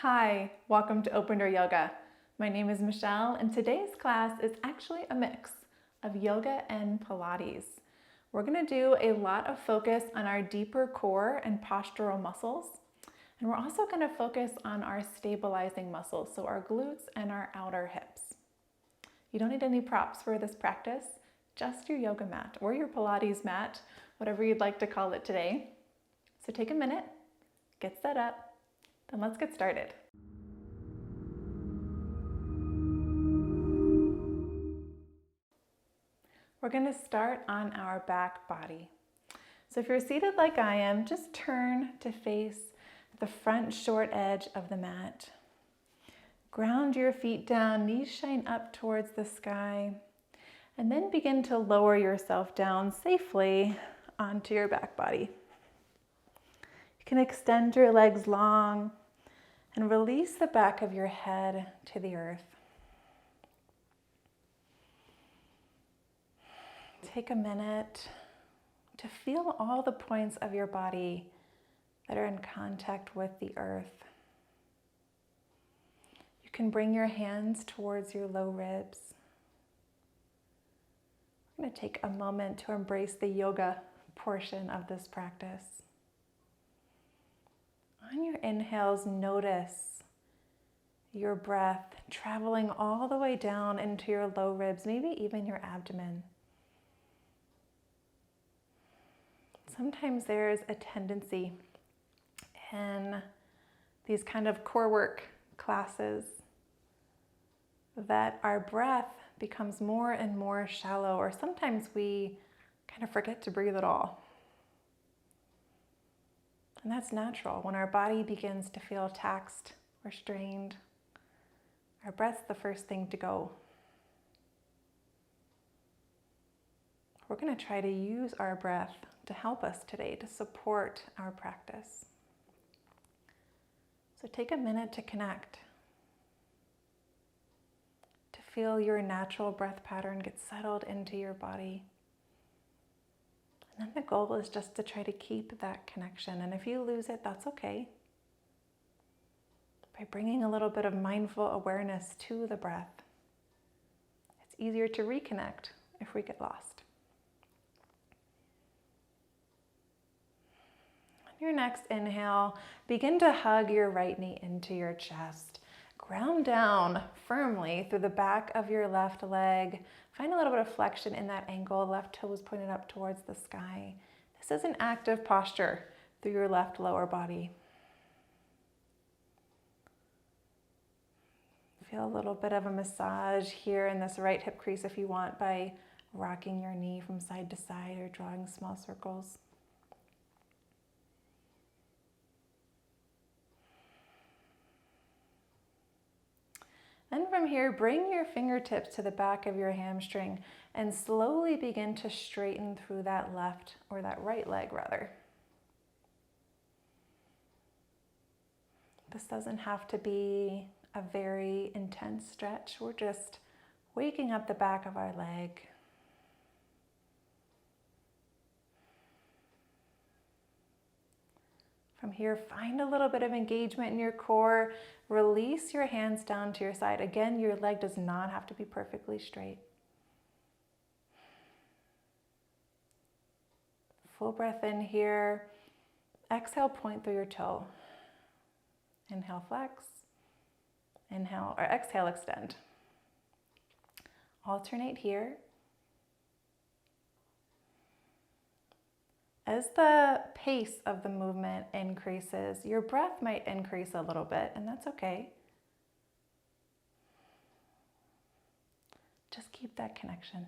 Hi, welcome to Open Door Yoga. My name is Michelle, and today's class is actually a mix of yoga and Pilates. We're going to do a lot of focus on our deeper core and postural muscles, and we're also going to focus on our stabilizing muscles, so our glutes and our outer hips. You don't need any props for this practice, just your yoga mat or your Pilates mat, whatever you'd like to call it today. So take a minute, get set up, then let's get started. We're going to start on our back body. So if you're seated like I am, just turn to face the front short edge of the mat. Ground your feet down, knees shine up towards the sky, and then begin to lower yourself down safely onto your back body. You can extend your legs long and release the back of your head to the earth. Take a minute to feel all the points of your body that are in contact with the earth. You can bring your hands towards your low ribs. I'm going to take a moment to embrace the yoga portion of this practice. On your inhales, notice your breath traveling all the way down into your low ribs, maybe even your abdomen. Sometimes there's a tendency in these kind of core work classes that our breath becomes more and more shallow, or sometimes we kind of forget to breathe at all. And that's natural. When our body begins to feel taxed or strained, our breath's the first thing to go. We're going to try to use our breath to help us today, to support our practice. So take a minute to connect, to feel your natural breath pattern get settled into your body. And then the goal is just to try to keep that connection. And if you lose it, that's okay. By bringing a little bit of mindful awareness to the breath, it's easier to reconnect if we get lost. On your next inhale, begin to hug your right knee into your chest. Ground down firmly through the back of your left leg. Find a little bit of flexion in that ankle. Left toe is pointed up towards the sky. This is an active posture through your left lower body. Feel a little bit of a massage here in this right hip crease if you want, by rocking your knee from side to side or drawing small circles. Then from here, bring your fingertips to the back of your hamstring and slowly begin to straighten through that left, or that right leg rather. This doesn't have to be a very intense stretch. We're just waking up the back of our leg. From here, find a little bit of engagement in your core. Release your hands down to your side. Again, your leg does not have to be perfectly straight. Full breath in here. Exhale, point through your toe. Inhale, flex. Inhale, or exhale, extend. Alternate here. As the pace of the movement increases, your breath might increase a little bit, and that's okay. Just keep that connection.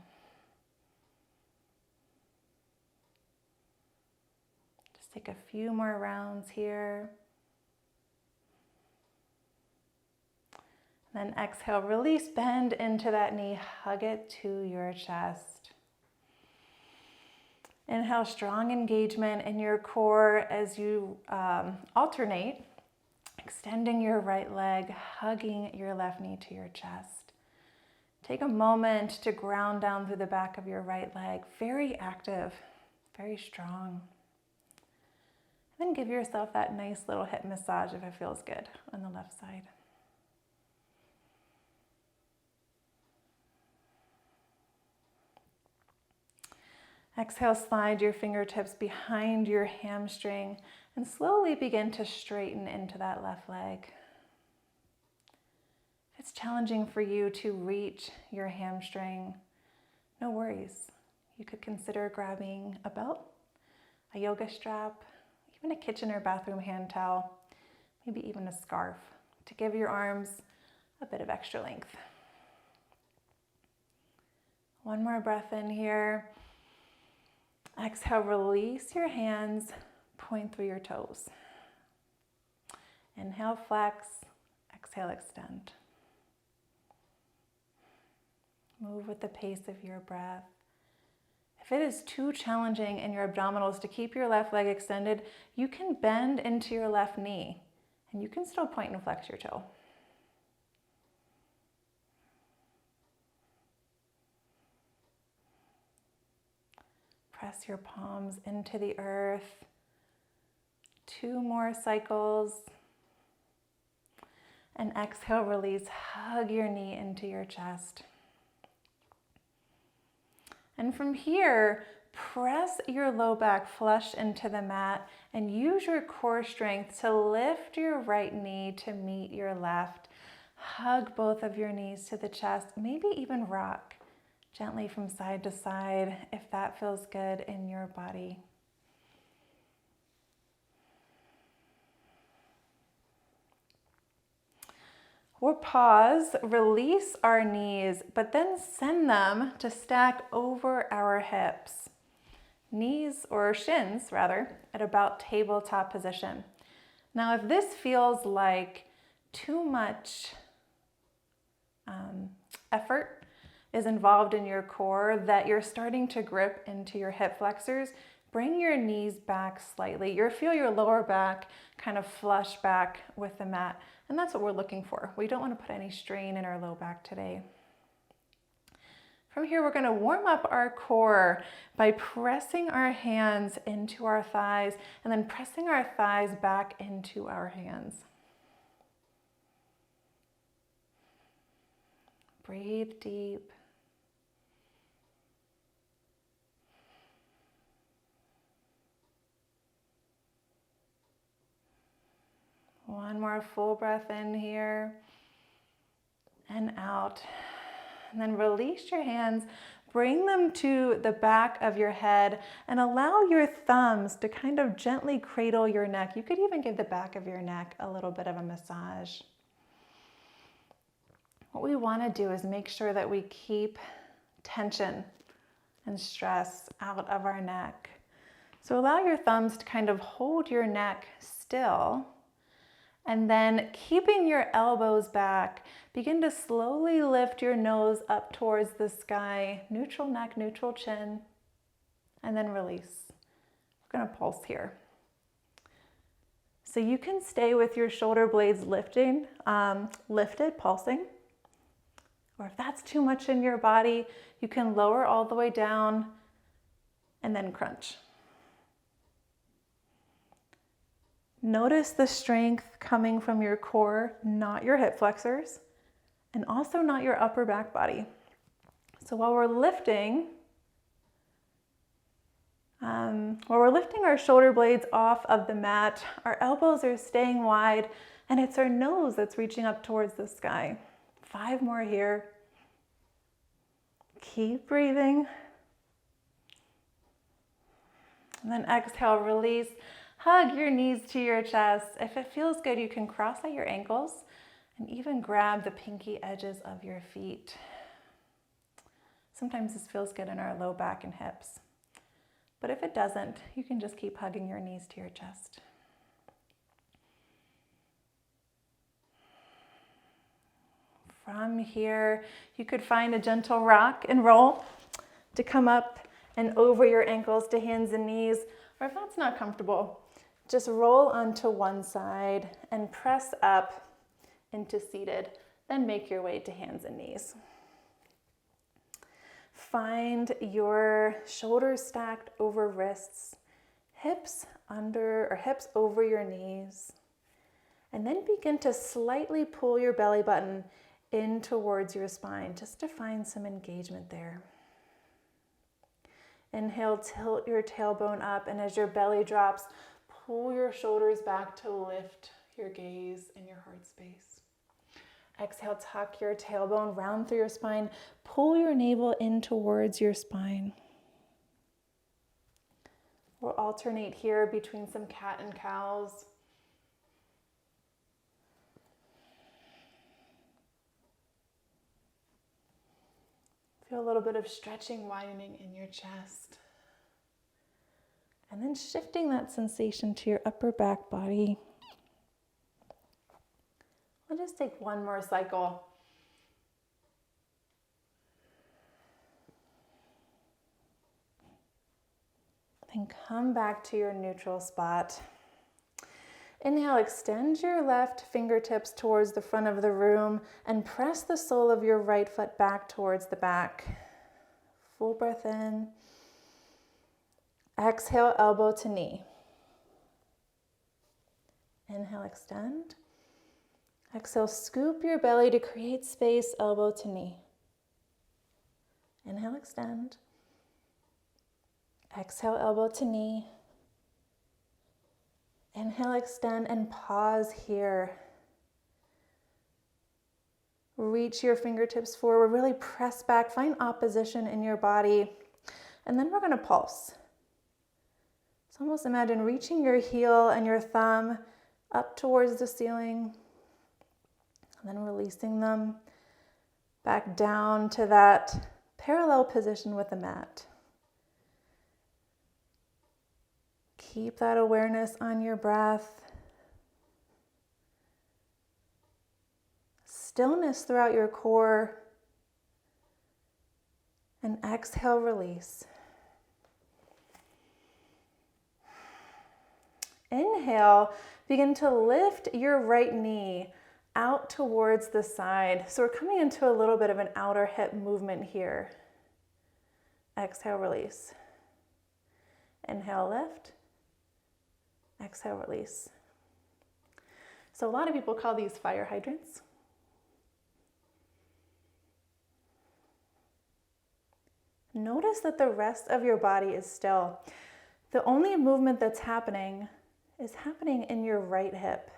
Just take a few more rounds here. Then exhale, release, bend into that knee, hug it to your chest. Inhale, strong engagement in your core as you alternate, extending your right leg, hugging your left knee to your chest. Take a moment to ground down through the back of your right leg. Very active, very strong. Then give yourself that nice little hip massage if it feels good on the left side. Exhale, slide your fingertips behind your hamstring and slowly begin to straighten into that left leg. If it's challenging for you to reach your hamstring, no worries. You could consider grabbing a belt, a yoga strap, even a kitchen or bathroom hand towel, maybe even a scarf to give your arms a bit of extra length. One more breath in here. Exhale, release your hands, point through your toes. Inhale, flex. Exhale, extend. Move with the pace of your breath. If it is too challenging in your abdominals to keep your left leg extended, you can bend into your left knee and you can still point and flex your toe. Press your palms into the earth. 2 more cycles. And exhale, release. Hug your knee into your chest. And from here, press your low back flush into the mat and use your core strength to lift your right knee to meet your left. Hug both of your knees to the chest, maybe even rock gently from side to side if that feels good in your body. Or pause, release our knees, but then send them to stack over our hips. Knees, or shins rather, at about tabletop position. Now if this feels like too much effort is involved in your core, that you're starting to grip into your hip flexors, bring your knees back slightly. You'll feel your lower back kind of flush back with the mat, and that's what we're looking for. We don't want to put any strain in our low back today. From here, we're going to warm up our core by pressing our hands into our thighs and then pressing our thighs back into our hands. Breathe deep. One more full breath in here and out. And then release your hands, bring them to the back of your head and allow your thumbs to kind of gently cradle your neck. You could even give the back of your neck a little bit of a massage. What we want to do is make sure that we keep tension and stress out of our neck. So allow your thumbs to kind of hold your neck still. And then keeping your elbows back, begin to slowly lift your nose up towards the sky, neutral neck, neutral chin, and then release. We're going to pulse here. So you can stay with your shoulder blades lifted, pulsing. Or if that's too much in your body, you can lower all the way down and then crunch. Notice the strength coming from your core, not your hip flexors, and also not your upper back body. So while we're lifting our shoulder blades off of the mat, our elbows are staying wide, and it's our nose that's reaching up towards the sky. 5 more here. Keep breathing. And then exhale, release. Hug your knees to your chest. If it feels good, you can cross out your ankles and even grab the pinky edges of your feet. Sometimes this feels good in our low back and hips. But if it doesn't, you can just keep hugging your knees to your chest. From here, you could find a gentle rock and roll to come up and over your ankles to hands and knees. Or if that's not comfortable, just roll onto one side and press up into seated, then make your way to hands and knees. Find your shoulders stacked over wrists, hips under or hips over your knees. And then begin to slightly pull your belly button in towards your spine, just to find some engagement there. Inhale, tilt your tailbone up, and as your belly drops, pull your shoulders back to lift your gaze in your heart space. Exhale, tuck your tailbone round through your spine, pull your navel in towards your spine. We'll alternate here between some cat and cows. Feel a little bit of stretching, widening in your chest. And then shifting that sensation to your upper back body. We'll just take one more cycle. Then come back to your neutral spot. Inhale, extend your left fingertips towards the front of the room and press the sole of your right foot back towards the back. Full breath in. Exhale, elbow to knee. Inhale, extend. Exhale, scoop your belly to create space, elbow to knee. Inhale, extend. Exhale, elbow to knee. Inhale, extend, and pause here. Reach your fingertips forward, really press back, find opposition in your body. And then we're going to pulse. So almost imagine reaching your heel and your thumb up towards the ceiling, and then releasing them back down to that parallel position with the mat. Keep that awareness on your breath. Stillness throughout your core. And exhale, release. Inhale, begin to lift your right knee out towards the side. So we're coming into a little bit of an outer hip movement here. Exhale, release. Inhale, lift. Exhale, release. So a lot of people call these fire hydrants. Notice that the rest of your body is still. The only movement that's happening is happening in your right hip.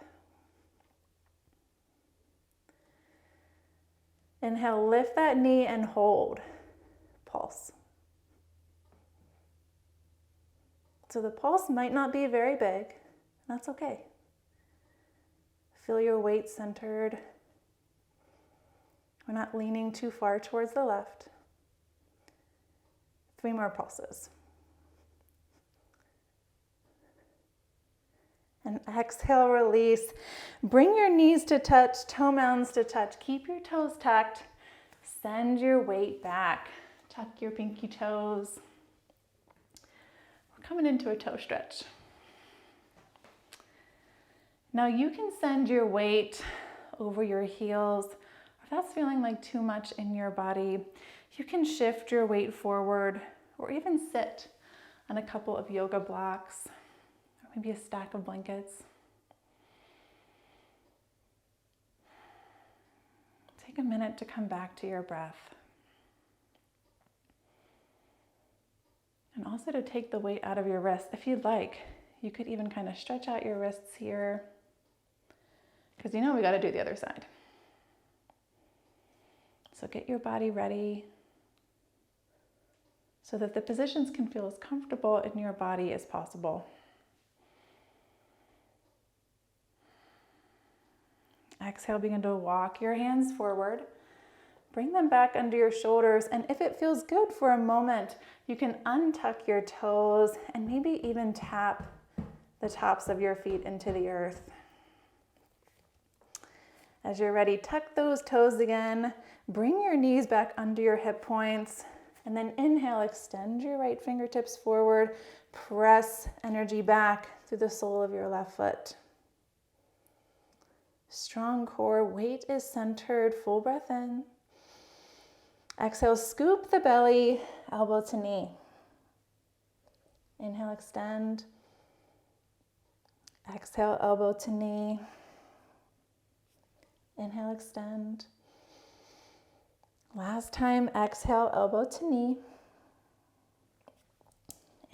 Inhale, lift that knee and hold. Pulse. So the pulse might not be very big. That's okay. Feel your weight centered. We're not leaning too far towards the left. 3 more pulses. And exhale, release. Bring your knees to touch, toe mounds to touch. Keep your toes tucked. Send your weight back. Tuck your pinky toes. We're coming into a toe stretch. Now you can send your weight over your heels. If that's feeling like too much in your body, you can shift your weight forward or even sit on a couple of yoga blocks. Maybe a stack of blankets. Take a minute to come back to your breath. And also to take the weight out of your wrists. If you'd like, you could even kind of stretch out your wrists here, because you know we got to do the other side. So get your body ready so that the positions can feel as comfortable in your body as possible. Exhale, begin to walk your hands forward. Bring them back under your shoulders, and if it feels good for a moment, you can untuck your toes and maybe even tap the tops of your feet into the earth. As you're ready, tuck those toes again. Bring your knees back under your hip points, and then inhale, extend your right fingertips forward. Press energy back through the sole of your left foot. Strong core, weight is centered, full breath in. Exhale, scoop the belly, elbow to knee. Inhale, extend. Exhale, elbow to knee. Inhale, extend. Last time, exhale, elbow to knee.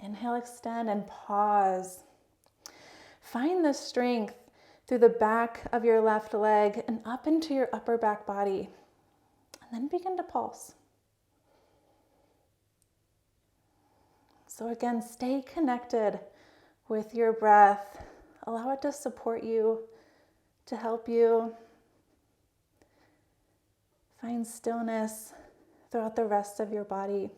Inhale, extend, and pause. Find the strength through the back of your left leg and up into your upper back body. And then begin to pulse. So again, stay connected with your breath. Allow it to support you, to help you. Find stillness throughout the rest of your body.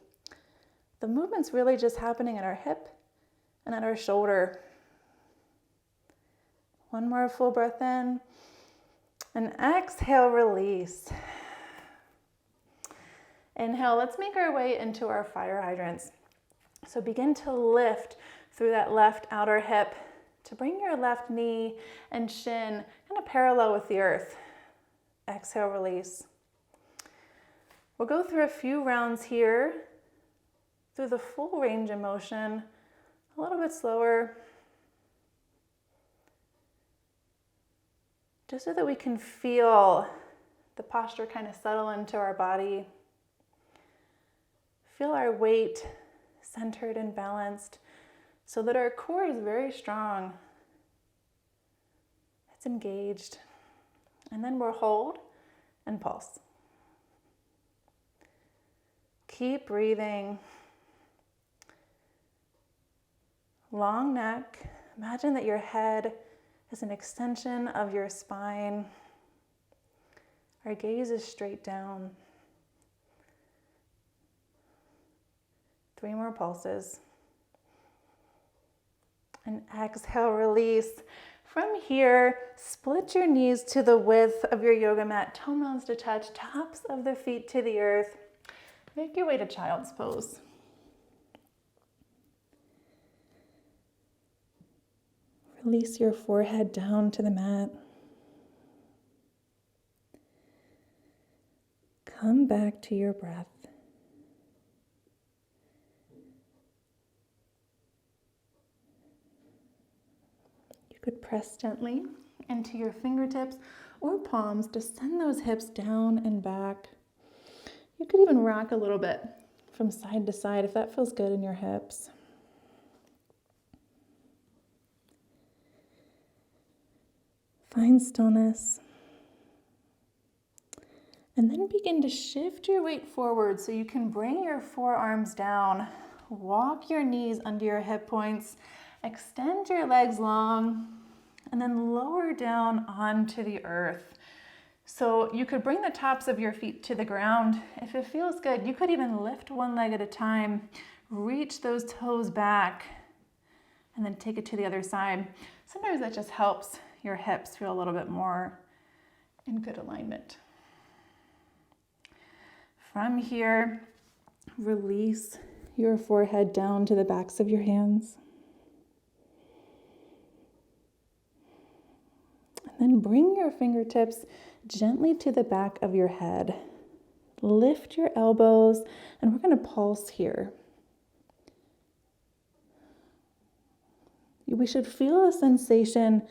The movement's really just happening at our hip and at our shoulder. One more full breath in. And exhale, release. Inhale, let's make our way into our fire hydrants. So begin to lift through that left outer hip to bring your left knee and shin kind of parallel with the earth. Exhale, release. We'll go through a few rounds here through the full range of motion, a little bit slower, just so that we can feel the posture kind of settle into our body. Feel our weight centered and balanced so that our core is very strong. It's engaged. And then we'll hold and pulse. Keep breathing. Long neck. Imagine that your head is an extension of your spine. Our gaze is straight down. 3 more pulses. And exhale, release. From here, split your knees to the width of your yoga mat, toenails to touch, tops of the feet to the earth. Make your way to child's pose. Release your forehead down to the mat. Come back to your breath. You could press gently into your fingertips or palms to send those hips down and back. You could even rock a little bit from side to side if that feels good in your hips. Find stillness. And then begin to shift your weight forward so you can bring your forearms down. Walk your knees under your hip points. Extend your legs long. And then lower down onto the earth. So you could bring the tops of your feet to the ground. If it feels good, you could even lift one leg at a time. Reach those toes back. And then take it to the other side. Sometimes that just helps your hips feel a little bit more in good alignment. From here, release your forehead down to the backs of your hands. And then bring your fingertips gently to the back of your head. Lift your elbows, and we're going to pulse here. We should feel a sensation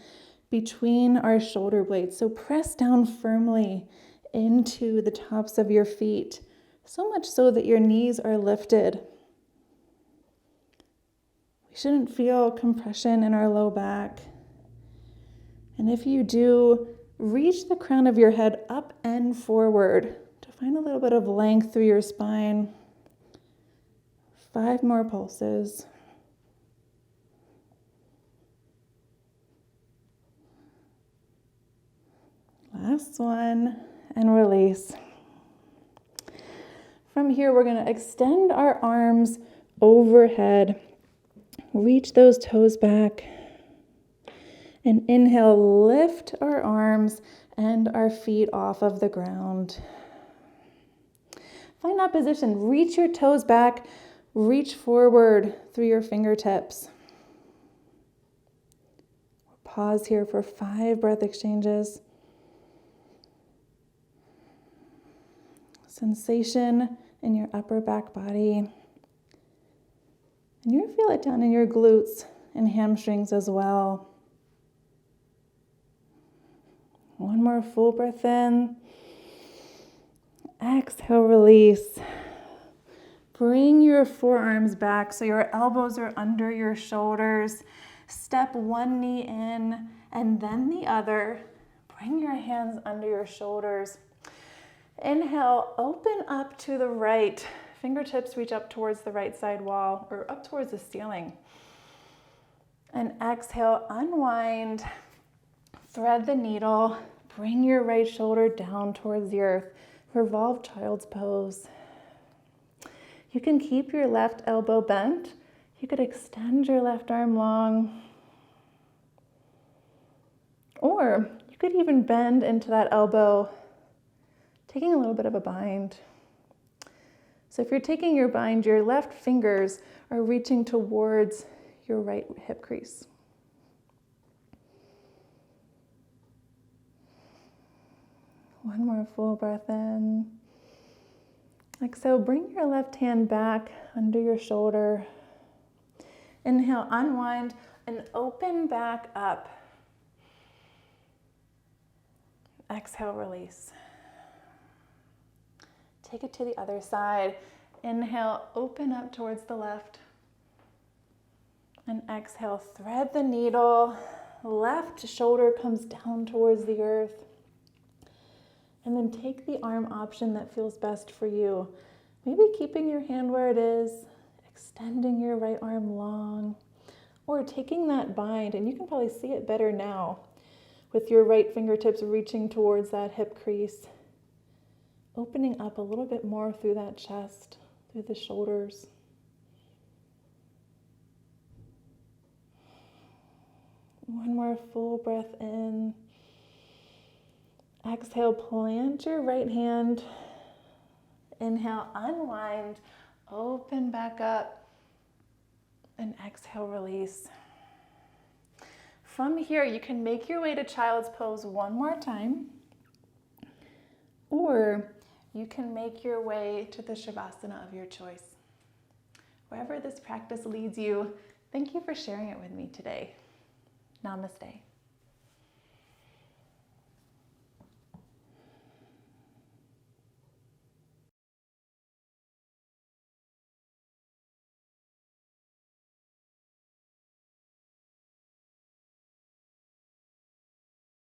between our shoulder blades. So press down firmly into the tops of your feet, so much so that your knees are lifted. We shouldn't feel compression in our low back. And if you do, reach the crown of your head up and forward to find a little bit of length through your spine. 5 more pulses. Last one, and release. From here, we're going to extend our arms overhead. Reach those toes back. And inhale, lift our arms and our feet off of the ground. Find that position. Reach your toes back. Reach forward through your fingertips. Pause here for 5 breath exchanges. Sensation in your upper back body. And you feel it down in your glutes and hamstrings as well. One more full breath in. Exhale, release. Bring your forearms back so your elbows are under your shoulders. Step one knee in and then the other. Bring your hands under your shoulders. Inhale, open up to the right. Fingertips reach up towards the right side wall or up towards the ceiling. And exhale, unwind. Thread the needle. Bring your right shoulder down towards the earth. Revolve child's pose. You can keep your left elbow bent. You could extend your left arm long. Or you could even bend into that elbow, taking a little bit of a bind. So if you're taking your bind, your left fingers are reaching towards your right hip crease. One more full breath in. Exhale, bring your left hand back under your shoulder. Inhale, unwind and open back up. Exhale, release. Take it to the other side. Inhale, open up towards the left. And exhale, thread the needle. Left shoulder comes down towards the earth. And then take the arm option that feels best for you. Maybe keeping your hand where it is, extending your right arm long, or taking that bind, and you can probably see it better now, with your right fingertips reaching towards that hip crease, opening up a little bit more through that chest, through the shoulders. One more full breath in. Exhale, plant your right hand. Inhale, unwind, open back up, and exhale, release. From here, you can make your way to child's pose one more time, or you can make your way to the Shavasana of your choice. Wherever this practice leads you, thank you for sharing it with me today. Namaste.